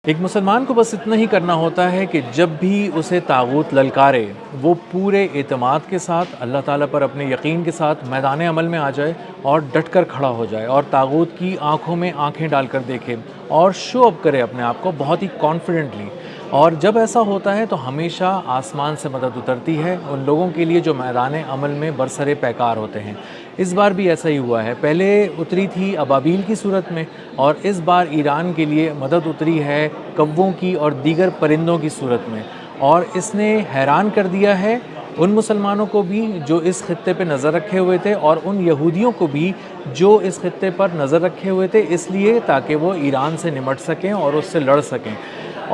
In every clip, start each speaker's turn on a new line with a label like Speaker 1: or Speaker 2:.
Speaker 1: ایک مسلمان کو بس اتنا ہی کرنا ہوتا ہے کہ جب بھی اسے طاغوت للکارے وہ پورے اعتماد کے ساتھ اللہ تعالیٰ پر اپنے یقین کے ساتھ میدان عمل میں آ جائے اور ڈٹ کر کھڑا ہو جائے اور طاغوت کی آنکھوں میں آنکھیں ڈال کر دیکھے اور شو اپ کرے اپنے آپ کو بہت ہی کانفیڈنٹلی۔ اور جب ایسا ہوتا ہے تو ہمیشہ آسمان سے مدد اترتی ہے ان لوگوں کے لیے جو میدان عمل میں برسر پیکار ہوتے ہیں۔ اس بار بھی ایسا ہی ہوا ہے، پہلے اتری تھی ابابیل کی صورت میں اور اس بار ایران کے لیے مدد اتری ہے کووں کی اور دیگر پرندوں کی صورت میں، اور اس نے حیران کر دیا ہے ان مسلمانوں کو بھی جو اس خطے پہ نظر رکھے ہوئے تھے اور ان یہودیوں کو بھی جو اس خطے پر نظر رکھے ہوئے تھے، اس لیے تاکہ وہ ایران سے نمٹ سکیں اور اس سے لڑ سکیں۔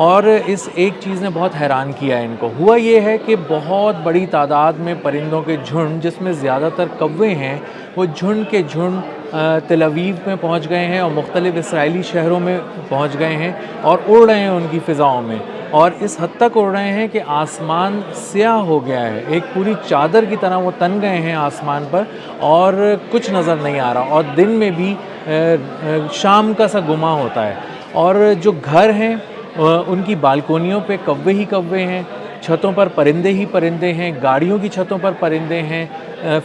Speaker 1: اور اس ایک چیز نے بہت حیران کیا ہے ان کو۔ ہوا یہ ہے کہ بہت بڑی تعداد میں پرندوں کے جھنڈ، جس میں زیادہ تر کوے ہیں، وہ جھنڈ کے جھنڈ تل ابیب میں پہنچ گئے ہیں اور مختلف اسرائیلی شہروں میں پہنچ گئے ہیں اور اڑ رہے ہیں ان کی فضاؤں میں، اور اس حد تک اڑ رہے ہیں کہ آسمان سیاہ ہو گیا ہے، ایک پوری چادر کی طرح وہ تن گئے ہیں آسمان پر اور کچھ نظر نہیں آ رہا، اور دن میں بھی شام کا سا گما ہوتا ہے۔ اور جو گھر ہیں ان کی بالکونیوں پہ کوے ہی کوے ہیں، چھتوں پر پرندے ہی پرندے ہیں، گاڑیوں کی چھتوں پر پرندے ہیں،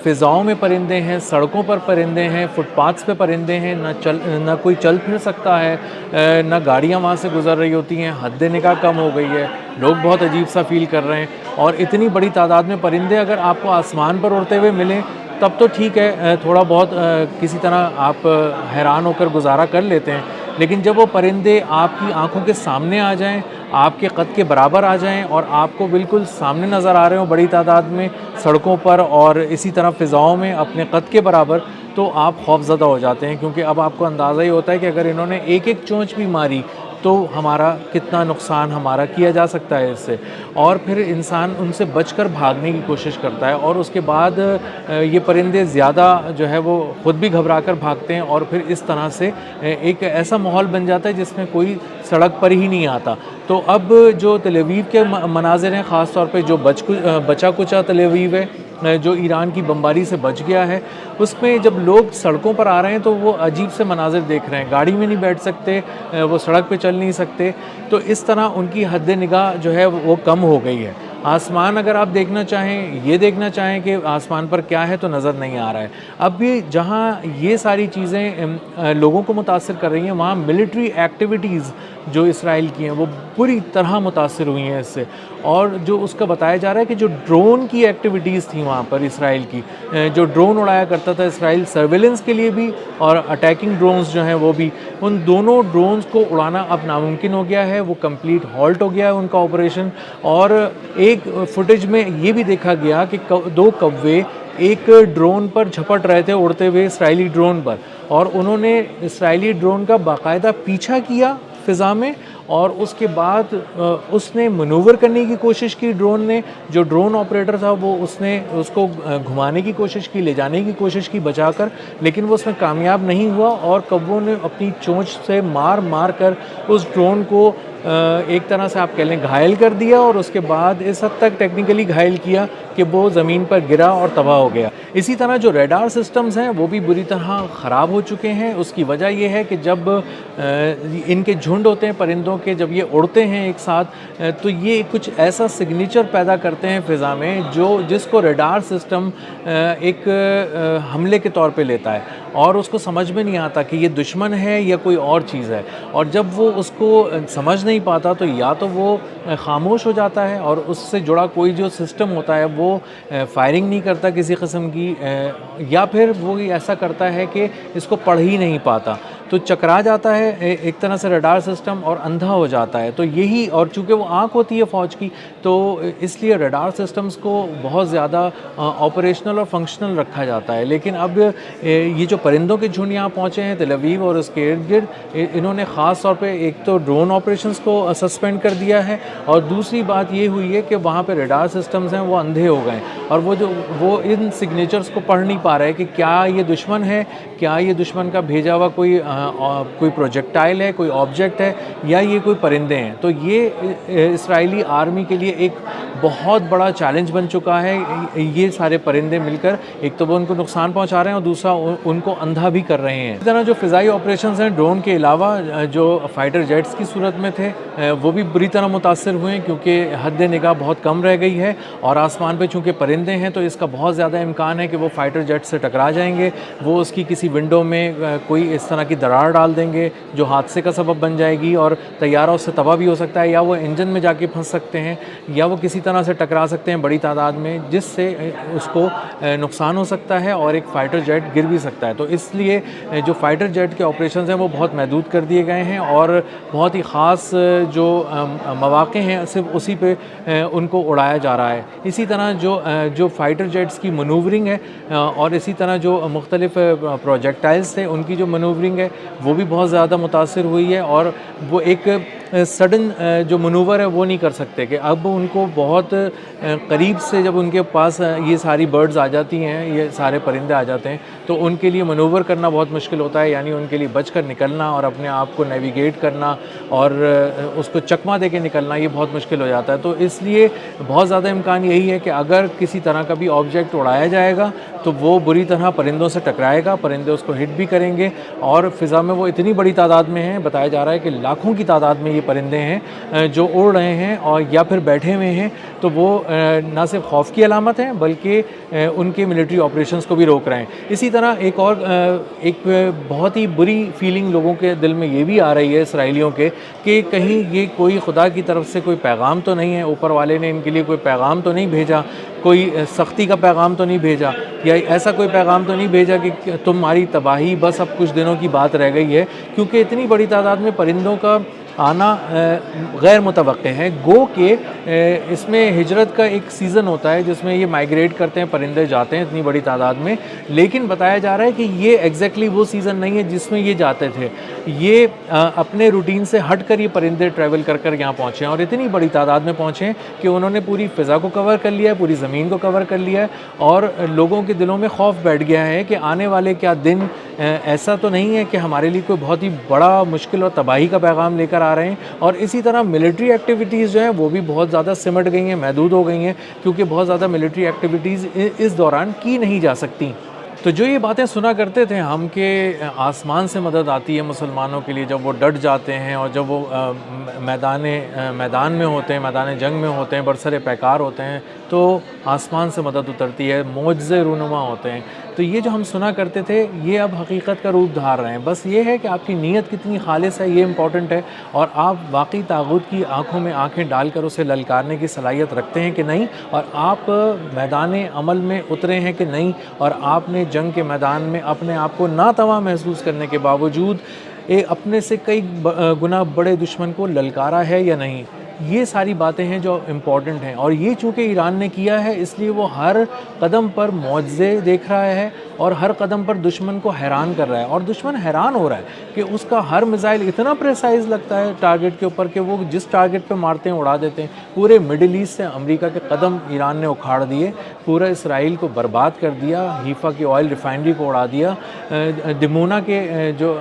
Speaker 1: فضاؤں میں پرندے ہیں، سڑکوں پر پرندے ہیں، فٹ پاتھس پہ پرندے ہیں، نہ کوئی چل پھر سکتا ہے، نہ گاڑیاں وہاں سے گزر رہی ہوتی ہیں، حد نکاح کم ہو گئی ہے، لوگ بہت عجیب سا فیل کر رہے ہیں۔ اور اتنی بڑی تعداد میں پرندے اگر آپ کو آسمان پر اڑتے ہوئے ملیں تب تو ٹھیک ہے، تھوڑا بہت کسی طرح آپ حیران ہو کر گزارا کر لیتے ہیں، لیکن جب وہ پرندے آپ کی آنکھوں کے سامنے آ جائیں، آپ کے قد کے برابر آ جائیں اور آپ کو بالکل سامنے نظر آ رہے ہوں بڑی تعداد میں سڑکوں پر اور اسی طرح فضاؤں میں اپنے قد کے برابر، تو آپ خوفزدہ ہو جاتے ہیں، کیونکہ اب آپ کو اندازہ ہی ہوتا ہے کہ اگر انہوں نے ایک ایک چونچ بھی ماری تو ہمارا کتنا نقصان ہمارا کیا جا سکتا ہے اس سے۔ اور پھر انسان ان سے بچ کر بھاگنے کی کوشش کرتا ہے، اور اس کے بعد یہ پرندے زیادہ جو ہے وہ خود بھی گھبرا کر بھاگتے ہیں، اور پھر اس طرح سے ایک ایسا ماحول بن جاتا ہے جس میں کوئی سڑک پر ہی نہیں آتا۔ تو اب جو تل ابیب کے مناظر ہیں، خاص طور پہ جو بچا کچا تل ابیب ہے جو ایران کی بمباری سے بچ گیا ہے، اس میں جب لوگ سڑکوں پر آ رہے ہیں تو وہ عجیب سے مناظر دیکھ رہے ہیں، گاڑی میں نہیں بیٹھ سکتے، وہ سڑک پہ چل نہیں سکتے، تو اس طرح ان کی حد نگاہ جو ہے وہ کم ہو گئی ہے۔ آسمان اگر آپ دیکھنا چاہیں، یہ دیکھنا چاہیں کہ آسمان پر کیا ہے، تو نظر نہیں آ رہا ہے۔ اب بھی جہاں یہ ساری چیزیں لوگوں کو متاثر کر رہی ہیں، وہاں ملٹری ایکٹیویٹیز جو اسرائیل کی ہیں وہ بری طرح متاثر ہوئی ہیں اس سے، اور جو اس کا بتایا جا رہا ہے کہ جو ڈرون کی ایکٹیویٹیز تھیں وہاں پر اسرائیل کی، جو ڈرون اڑایا کرتا تھا اسرائیل سرویلنس کے لیے بھی اور اٹیکنگ ڈرونز جو ہیں وہ بھی، ان دونوں ڈرونز کو اڑانا اب ناممکن ہو گیا ہے، وہ کمپلیٹ ہالٹ ہو گیا ہے ان کا آپریشن۔ اور ایک فوٹیج میں یہ بھی دیکھا گیا کہ دو کوے ایک ڈرون پر جھپٹ رہے تھے اڑتے ہوئے اسرائیلی ڈرون پر، اور انہوں نے اسرائیلی ڈرون کا باقاعدہ پیچھا کیا فضا میں، اور اس کے بعد اس نے منوور کرنے کی کوشش کی ڈرون نے، جو ڈرون آپریٹر تھا وہ اس نے اس کو گھمانے کی کوشش کی، لے جانے کی کوشش کی بچا کر، لیکن وہ اس میں کامیاب نہیں ہوا، اور کووں نے اپنی چونچ سے مار مار کر اس ڈرون کو ایک طرح سے آپ کہہ لیں گھائل کر دیا، اور اس کے بعد اس حد تک ٹیکنیکلی گھائل کیا کہ وہ زمین پر گرا اور تباہ ہو گیا۔ اسی طرح جو ریڈار سسٹمز ہیں وہ بھی بری طرح خراب ہو چکے ہیں۔ اس کی وجہ یہ ہے کہ جب ان کے جھنڈ ہوتے ہیں پرندوں کے، جب یہ اڑتے ہیں ایک ساتھ تو یہ کچھ ایسا سگنیچر پیدا کرتے ہیں فضا میں جس کو ریڈار سسٹم ایک حملے کے طور پہ لیتا ہے، اور اس کو سمجھ میں نہیں آتا کہ یہ دشمن ہے یا کوئی اور چیز ہے، اور جب وہ اس کو سمجھ نہیں پاتا تو یا تو وہ خاموش ہو جاتا ہے اور اس سے جڑا کوئی جو سسٹم ہوتا ہے وہ فائرنگ نہیں کرتا کسی قسم کی، یا پھر وہ ایسا کرتا ہے کہ اس کو پڑھ ہی نہیں پاتا، تو چکرا جاتا ہے ایک طرح سے ریڈار سسٹم اور اندھا ہو جاتا ہے۔ تو یہی، اور چونکہ وہ آنکھ ہوتی ہے فوج کی، تو اس لیے ریڈار سسٹمز کو بہت زیادہ آپریشنل اور فنکشنل رکھا جاتا ہے۔ لیکن اب یہ جو پرندوں کے جھنڈ یہاں پہنچے ہیں تل ابیب اور اس کے ارد گرد، انہوں نے خاص طور پہ ایک تو ڈرون آپریشنز کو سسپینڈ کر دیا ہے، اور دوسری بات یہ ہوئی ہے کہ وہاں پہ ریڈار سسٹمز ہیں وہ اندھے ہو گئے، اور وہ ان سگنیچرز کو پڑھ نہیں پا رہے کہ کیا یہ دشمن ہے، کیا یہ دشمن کا بھیجا ہوا کوئی پروجیکٹائل ہے، کوئی آبجیکٹ ہے، یا یہ کوئی پرندے ہیں۔ تو یہ اسرائیلی آرمی کے لیے ایک بہت بڑا چیلنج بن چکا ہے یہ سارے پرندے مل کر. ایک تو وہ ان کو نقصان پہنچا رہے ہیں اور دوسرا ان کو اندھا بھی کر رہے ہیں. اس طرح جو فضائی آپریشنز ہیں ڈرون کے علاوہ جو فائٹر جیٹس کی صورت میں تھے وہ بھی بری طرح متاثر ہوئے ہیں کیونکہ حد نگاہ بہت کم رہ گئی ہے اور آسمان پہ چونکہ پرندے ہیں تو اس کا بہت زیادہ امکان ہے کہ وہ فائٹر جیٹ سے ٹکرا جائیں گے. وہ اس کی کسی ونڈو میں کوئی اس طرح کی دراڑ ڈال دیں گے جو حادثے کا سبب بن جائے گی اور طیارہ اس سے تباہ بھی ہو سکتا ہے, یا وہ انجن میں جا کے پھنس سکتے ہیں, یا وہ کسی طرح سے ٹکرا سکتے ہیں بڑی تعداد میں جس سے اس کو نقصان ہو سکتا ہے اور ایک فائٹر جیٹ گر بھی سکتا ہے. تو اس لیے جو فائٹر جیٹ کے آپریشنز ہیں وہ بہت محدود کر دیے گئے ہیں اور بہت ہی خاص جو مواقع ہیں صرف اسی پہ ان کو اڑایا جا رہا ہے. اسی طرح جو فائٹر جیٹس کی منوورنگ ہے اور اسی طرح جو مختلف پروجیکٹائلز تھے ان کی جو منوورنگ ہے وہ بھی بہت زیادہ متاثر ہوئی ہے اور وہ ایک سڈن جو منور ہے وہ نہیں کر سکتے کہ اب ان کو بہت قریب سے جب ان کے پاس یہ ساری برڈز آ جاتی ہیں, یہ سارے پرندے آ جاتے ہیں تو ان کے لیے منور کرنا بہت مشکل ہوتا ہے, یعنی ان کے لیے بچ کر نکلنا اور اپنے آپ کو نیویگیٹ کرنا اور اس کو چکما دے کے نکلنا یہ بہت مشکل ہو جاتا ہے. تو اس لیے بہت زیادہ امکان یہی ہے کہ اگر کسی طرح کا بھی آبجیکٹ اڑایا جائے گا تو وہ بری طرح پرندوں سے ٹکرائے گا, پرندے اس کو ہٹ بھی کریں گے اور فضا میں وہ اتنی بڑی تعداد میں ہیں, بتایا جا رہا ہے کہ لاکھوں کی تعداد میں یہ پرندے ہیں جو اڑ رہے ہیں اور یا پھر بیٹھے ہوئے ہیں. تو وہ نہ صرف خوف کی علامت ہیں بلکہ ان کے ملٹری آپریشنز کو بھی روک رہے ہیں. اسی طرح ایک بہت ہی بری فیلنگ لوگوں کے دل میں یہ بھی آ رہی ہے اسرائیلیوں کے کہ کہیں یہ کوئی خدا کی طرف سے کوئی پیغام تو نہیں ہے, اوپر والے نے ان کے لیے کوئی پیغام تو نہیں بھیجا, کوئی سختی کا پیغام تو نہیں بھیجا, یا ایسا کوئی پیغام تو نہیں بھیجا کہ تمہاری تباہی بس اب کچھ دنوں کی بات رہ گئی ہے. کیونکہ اتنی بڑی تعداد میں پرندوں کا آنا غیر متوقع ہے. گو کہ اس میں ہجرت کا ایک سیزن ہوتا ہے جس میں یہ مائیگریٹ کرتے ہیں, پرندے جاتے ہیں اتنی بڑی تعداد میں, لیکن بتایا جا رہا ہے کہ یہ ایگزیکٹلی وہ سیزن نہیں ہے جس میں یہ جاتے تھے. یہ اپنے روٹین سے ہٹ کر یہ پرندے ٹریول کر کر یہاں پہنچے ہیں اور اتنی بڑی تعداد میں پہنچے ہیں کہ انہوں نے پوری فضا کو کور کر لیا ہے, پوری زمین کو کور کر لیا ہے اور لوگوں کے دلوں میں خوف بیٹھ گیا ہے کہ آنے والے کیا دن ایسا تو نہیں ہے کہ ہمارے لیے کوئی بہت ہی بڑا مشکل اور تباہی کا پیغام لے کر آ رہے ہیں. اور اسی طرح ملٹری ایکٹیویٹیز جو ہیں وہ بھی بہت زیادہ سمٹ گئی ہیں, محدود ہو گئی ہیں کیونکہ بہت زیادہ ملٹری ایکٹیویٹیز اس دوران کی نہیں جا سکتی. تو جو یہ باتیں سنا کرتے تھے ہم کہ آسمان سے مدد آتی ہے مسلمانوں کے لیے جب وہ ڈٹ جاتے ہیں اور جب وہ میدان میں ہوتے ہیں, میدان جنگ میں ہوتے ہیں, برسر پیکار ہوتے ہیں تو آسمان سے مدد اترتی ہے, معجزے رونما ہوتے ہیں. تو یہ جو ہم سنا کرتے تھے یہ اب حقیقت کا روپ دھار رہے ہیں. بس یہ ہے کہ آپ کی نیت کتنی خالص ہے یہ امپورٹنٹ ہے, اور آپ واقعی طاغوت کی آنکھوں میں آنکھیں ڈال کر اسے للکارنے کی صلاحیت رکھتے ہیں کہ نہیں, اور آپ میدان عمل میں اترے ہیں کہ نہیں, اور آپ نے جنگ کے میدان میں اپنے آپ کو ناتواں محسوس کرنے کے باوجود اپنے سے کئی گنا بڑے دشمن کو للکارا ہے یا نہیں. یہ ساری باتیں ہیں جو امپورٹنٹ ہیں, اور یہ چونکہ ایران نے کیا ہے اس لیے وہ ہر قدم پر معجزے دیکھ رہا ہے اور ہر قدم پر دشمن کو حیران کر رہا ہے, اور دشمن حیران ہو رہا ہے کہ اس کا ہر میزائل اتنا پریسائز لگتا ہے ٹارگٹ کے اوپر کہ وہ جس ٹارگٹ پہ مارتے ہیں اڑا دیتے ہیں. پورے مڈل ایسٹ سے امریکہ کے قدم ایران نے اکھاڑ دیے, پورا اسرائیل کو برباد کر دیا, حیفا کی آئل ریفائنری کو اڑا دیا, دمونا کے جو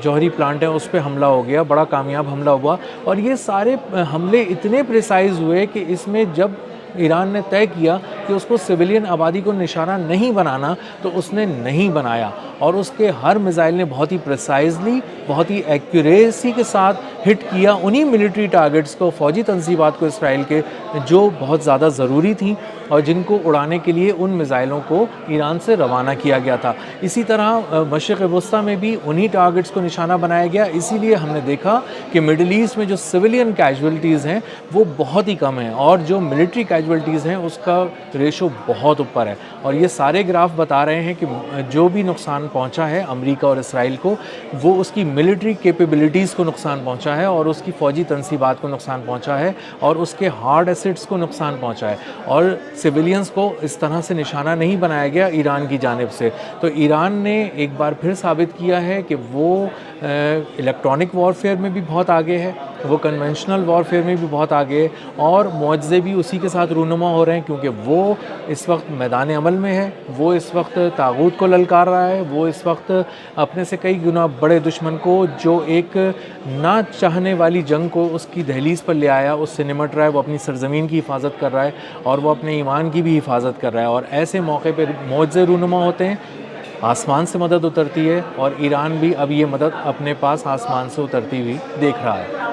Speaker 1: جوہری پلانٹ ہیں اس پہ حملہ ہو گیا, بڑا کامیاب حملہ ہوا. اور یہ سارے حملے اتنے پریسائز ہوئے کہ اس میں جب ایران نے طے کیا کہ اس کو سویلین آبادی کو نشانہ نہیں بنانا تو اس نے نہیں بنایا, اور اس کے ہر میزائل نے بہت ہی پریسائزلی, بہت ہی ایکوریسی کے ساتھ ہٹ کیا انہی ملٹری ٹارگٹس کو, فوجی تنصیبات کو اسرائیل کے جو بہت زیادہ ضروری تھیں اور جن کو اڑانے کے لیے ان میزائلوں کو ایران سے روانہ کیا گیا تھا. اسی طرح مشرق وسطیٰ میں بھی انہی ٹارگٹس کو نشانہ بنایا گیا. اسی لیے ہم نے دیکھا کہ مڈل ایسٹ میں جو سویلین کیجولٹیز ہیں وہ بہت ہی کم ہیں, اور جو ملٹری کیجولٹیز ہیں اس کا ریشو بہت اوپر ہے. اور یہ سارے گراف بتا رہے ہیں کہ جو بھی نقصان پہنچا ہے امریکہ اور اسرائیل کو, وہ اس کی ملٹری کیپیبلٹیز کو نقصان پہنچا ہے, اور اس کی فوجی تنصیبات کو نقصان پہنچا ہے, اور اس کے ہارڈ ایسٹس کو نقصان پہنچا ہے, اور سویلینز کو اس طرح سے نشانہ نہیں بنایا گیا ایران کی جانب سے. تو ایران نے ایک بار پھر ثابت کیا ہے کہ وہ الیکٹرانک وارفیئر میں بھی بہت آگے ہے, وہ کنونشنل وارفیئر میں بھی بہت آگے ہے، اور معجزے بھی اسی کے ساتھ رونما ہو رہے ہیں، کیونکہ وہ اس وقت میدان عمل میں ہے، وہ اس وقت طاغوت کو للکار رہا ہے، وہ اس وقت اپنے سے کئی گنا بڑے دشمن کو، جو ایک نہ چاہنے والی جنگ کو اس کی دہلیز پر لے آیا، اس سے نمٹ رہا ہے، وہ اپنی سرزمین کی حفاظت کر رہا ہے، اور وہ اپنے ایمان کی بھی حفاظت کر رہا ہے، اور ایسے موقع پہ معجزے رونما ہوتے ہیں، آسمان سے مدد اترتی ہے، اور ایران بھی اب یہ مدد اپنے پاس آسمان سے اترتی ہوئی دیکھ رہا ہے۔